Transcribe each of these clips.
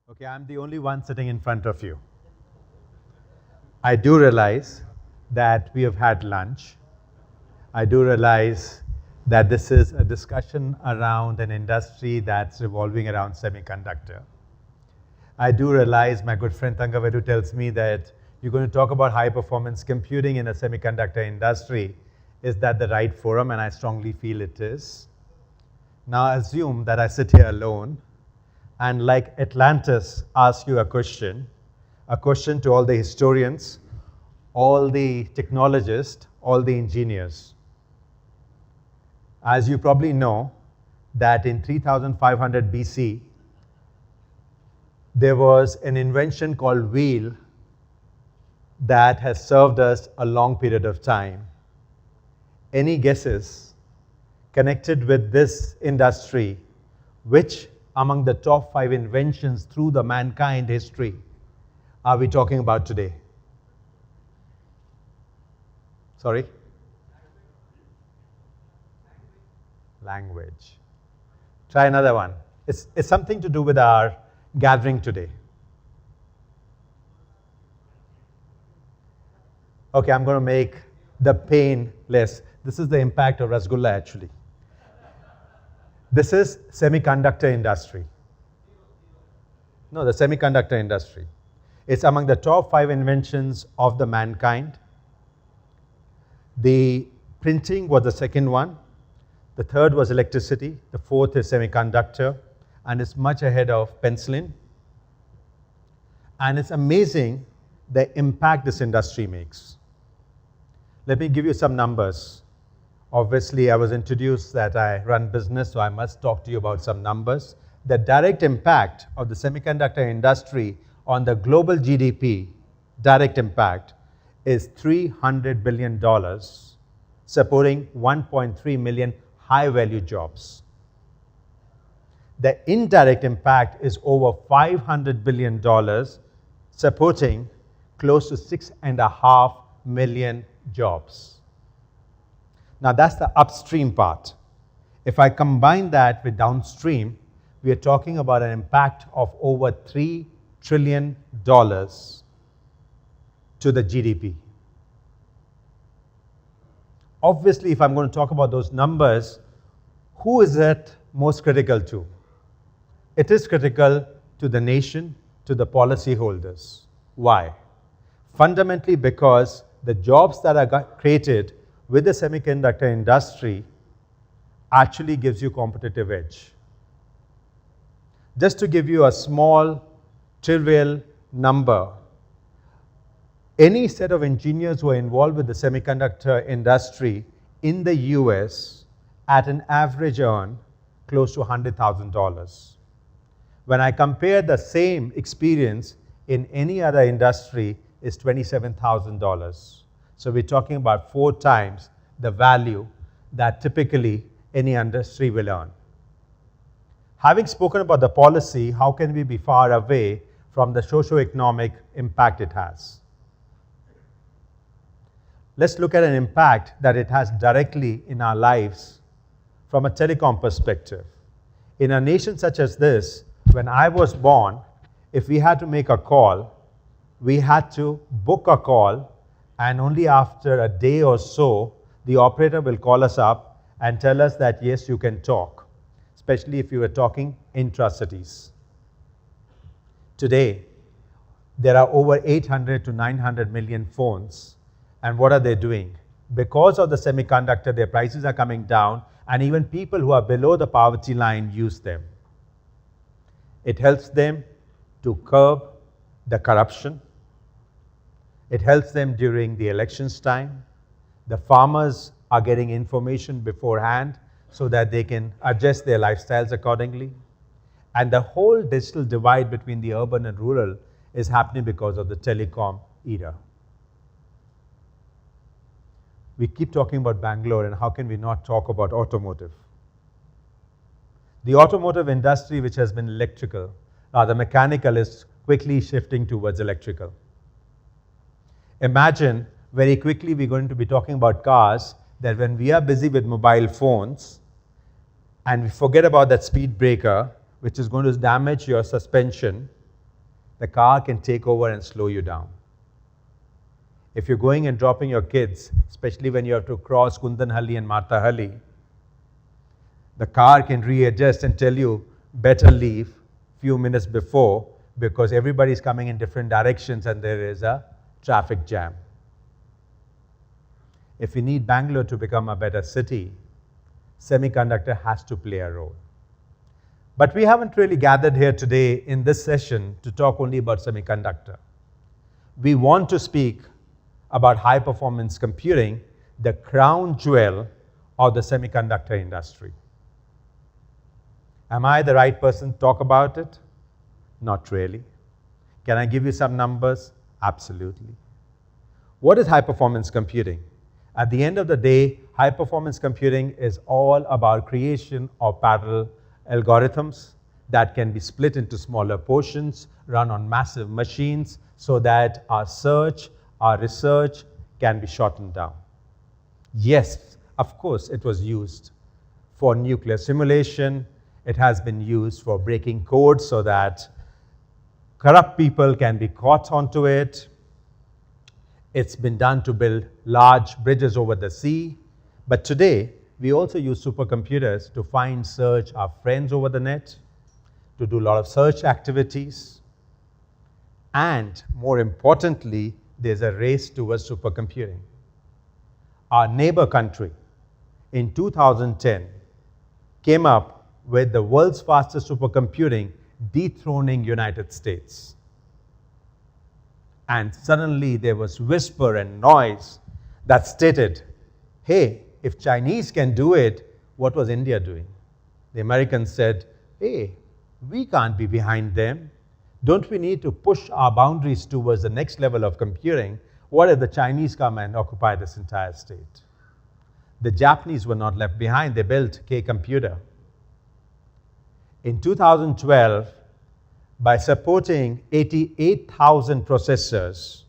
Okay, I'm the only one sitting in front of you. I do realize that we have had lunch. I do realize that this is a discussion around an industry that's revolving around semiconductor. I do realize my good friend Thangavedu tells me that you're going to talk about high performance computing in a semiconductor industry. Is that the right forum? And I strongly feel it is. Now assume that I sit here alone and like Atlantis ask you a question to all the historians, all the technologists, all the engineers. As you probably know, that in 3500 BC, there was an invention called wheel that has served us a long period of time. Any guesses connected with this industry, which among the top 5 inventions through the mankind history are we talking about today? Sorry? Language. Try another one. It's something to do with our gathering today. Okay, I'm going to make the pain less. This is the impact of Rasgulla actually. This is semiconductor industry. No, the semiconductor industry. It's among the top 5 inventions of the mankind. The printing was the second one. The third was electricity. The fourth is semiconductor. And it's much ahead of penicillin. And it's amazing the impact this industry makes. Let me give you some numbers. Obviously, I was introduced that I run business, so I must talk to you about some numbers. The direct impact of the semiconductor industry on the global GDP, direct impact, is $300 billion, supporting 1.3 million high-value jobs. The indirect impact is over $500 billion, supporting close to 6.5 million jobs. Now that's the upstream part. If I combine that with downstream, we are talking about an impact of over $3 trillion to the GDP. Obviously, if I'm going to talk about those numbers, who is it most critical to? It is critical to the nation, to the policyholders. Why? Fundamentally because the jobs that are created with the semiconductor industry actually gives you competitive edge. Just to give you a small, trivial number, any set of engineers who are involved with the semiconductor industry in the US at an average earn close to $100,000. When I compare the same experience in any other industry is $27,000. So we're talking about 4 times the value that typically any industry will earn. Having spoken about the policy, how can we be far away from the socio-economic impact it has? Let's look at an impact that it has directly in our lives from a telecom perspective. In a nation such as this, when I was born, if we had to make a call, we had to book a call, and only after a day or so, the operator will call us up and tell us that, yes, you can talk, especially if you were talking intra-cities. Today, there are over 800 to 900 million phones. And what are they doing? Because of the semiconductor, their prices are coming down, and even people who are below the poverty line use them. It helps them to curb the corruption. It helps them during the elections time. The farmers are getting information beforehand so that they can adjust their lifestyles accordingly. And the whole digital divide between the urban and rural is happening because of the telecom era. We keep talking about Bangalore, and how can we not talk about automotive? The automotive industry, which has been electrical, rather mechanical, is quickly shifting towards electrical. Imagine very quickly we're going to be talking about cars that when we are busy with mobile phones and we forget about that speed breaker, which is going to damage your suspension, the car can take over and slow you down. If you're going and dropping your kids, especially when you have to cross Kundanhalli and Marthahalli, the car can readjust and tell you, better leave few minutes before because everybody's coming in different directions and there is a traffic jam. If we need Bangalore to become a better city, semiconductor has to play a role. But we haven't really gathered here today in this session to talk only about semiconductor. We want to speak about high performance computing, the crown jewel of the semiconductor industry. Am I the right person to talk about it? Not really. Can I give you some numbers? Absolutely. What is high performance computing? At the end of the day, high performance computing is all about creation of parallel algorithms that can be split into smaller portions, run on massive machines so that our search, our research can be shortened down. Yes, of course, it was used for nuclear simulation. It has been used for breaking code so that corrupt people can be caught onto it. It's been done to build large bridges over the sea. But today, we also use supercomputers to find, search our friends over the net, to do a lot of search activities. And more importantly, there's a race towards supercomputing. Our neighbor country in 2010 came up with the world's fastest supercomputing, dethroning United States. And suddenly there was whisper and noise that stated, hey, if Chinese can do it, what was India doing? The Americans said, hey, we can't be behind them. Don't we need to push our boundaries towards the next level of computing? What if the Chinese come and occupy this entire state? The Japanese were not left behind. They built K-Computer. In 2012, by supporting 88,000 processors,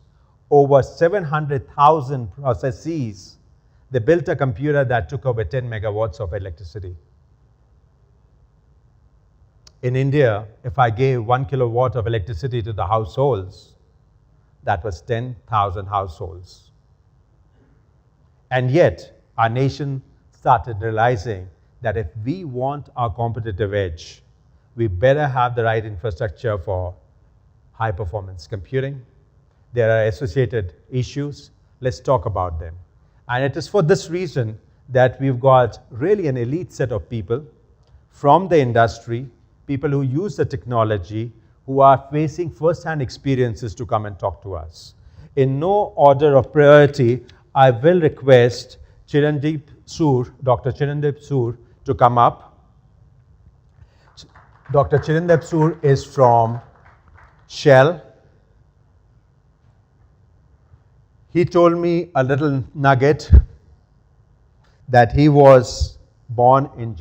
over 700,000 processes, they built a computer that took over 10 megawatts of electricity. In India, if I gave 1 kilowatt of electricity to the households, that was 10,000 households. And yet, our nation started realizing that if we want our competitive edge, we better have the right infrastructure for high-performance computing. There are associated issues. Let's talk about them. And it is for this reason that we've got really an elite set of people from the industry, people who use the technology, who are facing first-hand experiences to come and talk to us. In no order of priority, I will request Chirandeep Soor, Dr. Chirandeep Soor, to come up. Dr. Chirandeep Soor is from Shell. He told me a little nugget that he was born in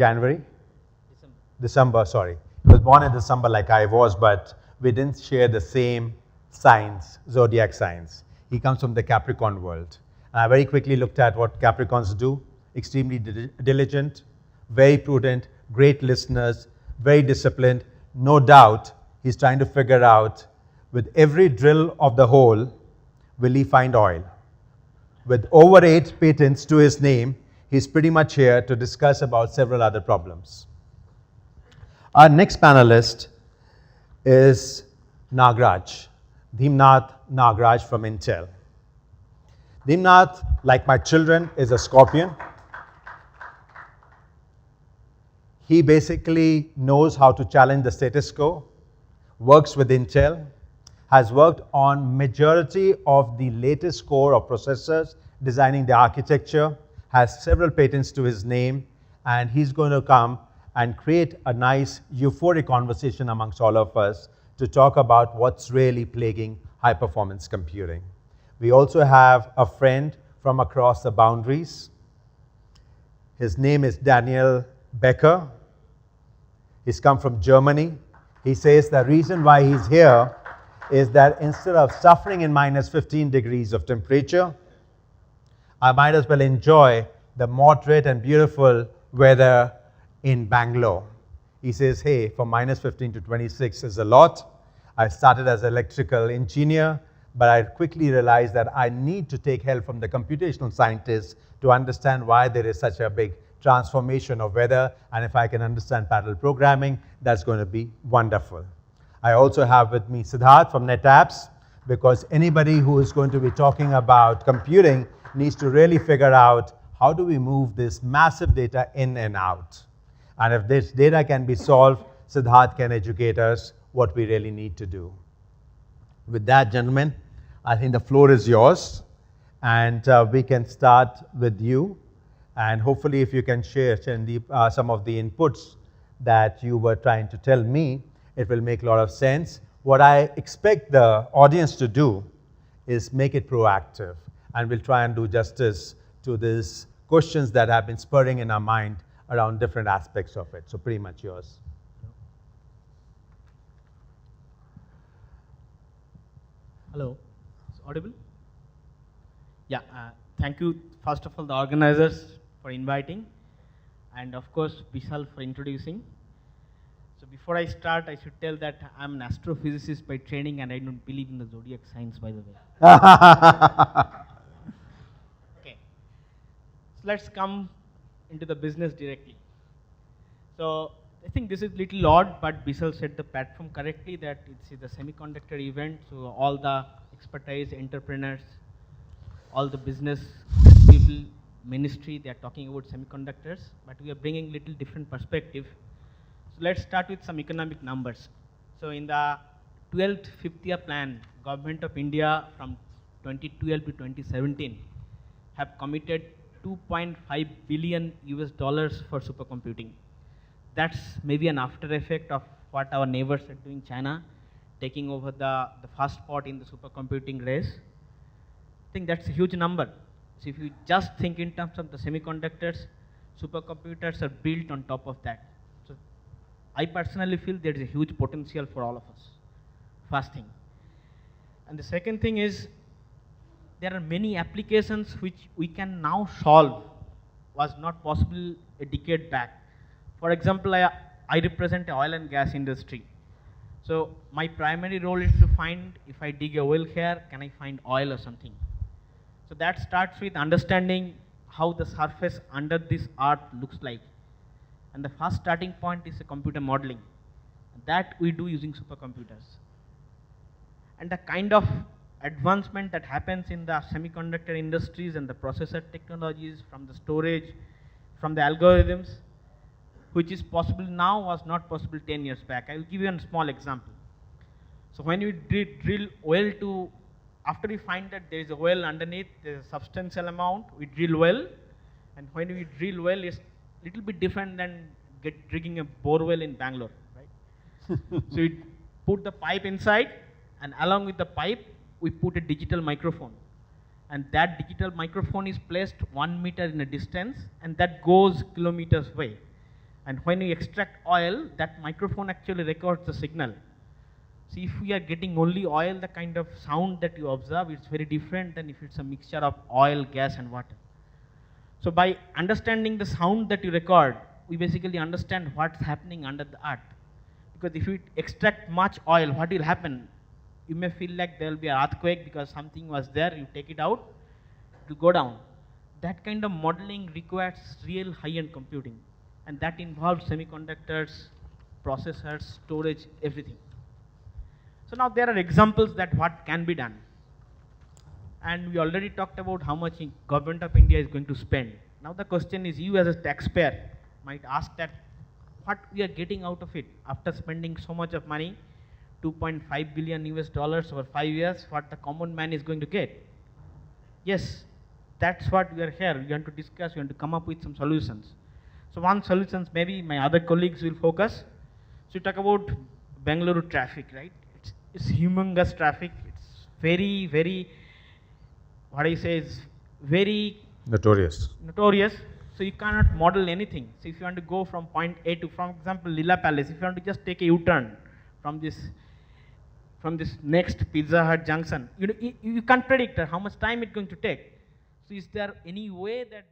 December, sorry. He was born in December like I was, but we didn't share the same signs, zodiac signs. He comes from the Capricorn world. And I very quickly looked at what Capricorns do. Extremely diligent, very prudent, great listeners, very disciplined. No doubt he's trying to figure out, with every drill of the hole, will he find oil? With over 8 patents to his name, he's pretty much here to discuss about several other problems. Our next panelist is Nagraj, Dhimnath Nagraj from Intel. Dhimnath, like my children, is a Scorpion. He basically knows how to challenge the status quo, works with Intel, has worked on majority of the latest core of processors, designing the architecture, has several patents to his name, and he's going to come and create a nice euphoric conversation amongst all of us to talk about what's really plaguing high-performance computing. We also have a friend from across the boundaries. His name is Daniel Becker. He's come from Germany. He says the reason why he's here is that instead of suffering in minus 15 degrees of temperature, I might as well enjoy the moderate and beautiful weather in Bangalore. He says, hey, from minus 15 to 26 is a lot. I started as an electrical engineer, but I quickly realized that I need to take help from the computational scientists to understand why there is such a big transformation of weather, and if I can understand parallel programming, that's going to be wonderful. I also have with me Siddharth from NetApps, because anybody who is going to be talking about computing needs to really figure out how do we move this massive data in and out. And if this data can be solved, Siddharth can educate us what we really need to do. With that, gentlemen, I think the floor is yours, and we can start with you. And hopefully, if you can share some of the inputs that you were trying to tell me, it will make a lot of sense. What I expect the audience to do is make it proactive, and we'll try and do justice to these questions that have been spurring in our mind around different aspects of it. So pretty much yours. Hello, is it audible? Yeah, thank you first of all the organizers for inviting, and of course Vishal for introducing. So before I start, I should tell that I'm an astrophysicist by training and I don't believe in the zodiac signs, by the way. Okay, so let's come into the business directly. So I think this is a little odd, but Vishal said the platform correctly, that it's the semiconductor event, so all the expertise, entrepreneurs, all the business people, ministry, they are talking about semiconductors, but we are bringing little different perspective. So let's start with some economic numbers. So in the 12th fifth-year plan, Government of India from 2012 to 2017 have committed $2.5 billion for supercomputing. That's maybe an after effect of what our neighbors are doing, China, taking over the first spot in the supercomputing race. I think that's a huge number. So if you just think in terms of the semiconductors, supercomputers are built on top of that. So I personally feel there is a huge potential for all of us, first thing. And the second thing is, there are many applications which we can now solve, was not possible a decade back. For example, I represent the oil and gas industry. So my primary role is to find, if I dig a well here, can I find oil or something? So that starts with understanding how the surface under this earth looks like. And the first starting point is a computer modeling. That we do using supercomputers. And the kind of advancement that happens in the semiconductor industries and the processor technologies, from the storage, from the algorithms, which is possible now was not possible 10 years back. I will give you a small example. So when you drill well to, after we find that there is a well underneath, there is a substantial amount, we drill well, and when we drill well, it's a little bit different than digging a bore well in Bangalore, right? So we put the pipe inside, and along with the pipe, we put a digital microphone. And that digital microphone is placed 1 meter in a distance, and that goes kilometers away. And when you extract oil, that microphone actually records the signal. So if we are getting only oil, the kind of sound that you observe is very different than if it's a mixture of oil, gas and water. So by understanding the sound that you record, we basically understand what's happening under the earth. Because if you extract much oil, what will happen? You may feel like there will be an earthquake because something was there, you take it out, it will go down. That kind of modeling requires real high-end computing. And that involves semiconductors, processors, storage, everything. So now there are examples that what can be done. And we already talked about how much Government of India is going to spend. Now the question is, you as a taxpayer might ask that, what we are getting out of it after spending so much of money, $2.5 billion over 5 years, what the common man is going to get? Yes, that's what we are here. We want to discuss, we want to come up with some solutions. So one solutions, maybe my other colleagues will focus. So you talk about Bangalore traffic, right? It's humongous traffic. It's very, very, what I say is very notorious. So you cannot model anything. So if you want to go from point A to, for example, Lila Palace, if you want to just take a U-turn from this next Pizza Hut junction, you can't predict how much time it's going to take. So is there any way that